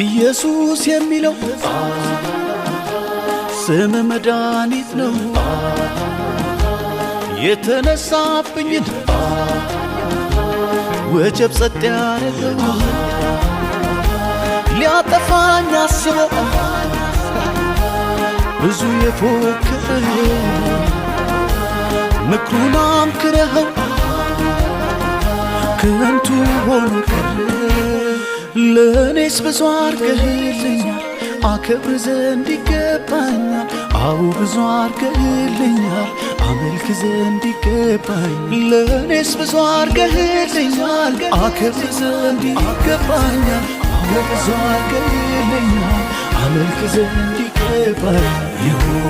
ኢየሱስ የሚለው ስም መድኃኒት ነው የተነሳብኝን ወጀብ ጸጥ ያደረገው ሊያጠፋኝ አስቦ ብዙ የፎከረ ምክሩን አምክረኸው ከንቱ ሆኖ ቀረ ለእኔስ ብዙ አርገህልኛል አከብር ዘንድ ይገባኛል አዎ ብዙ አርገህልኛል አመልክ ዘንድ ይገባኛል ለእኔስ ብዙ አርገህልኛል አከብር ዘንድ ይገባኛል አዎ ብዙ አርገህልኛል አመልክ ዘንድ ይገባኛል ይሁን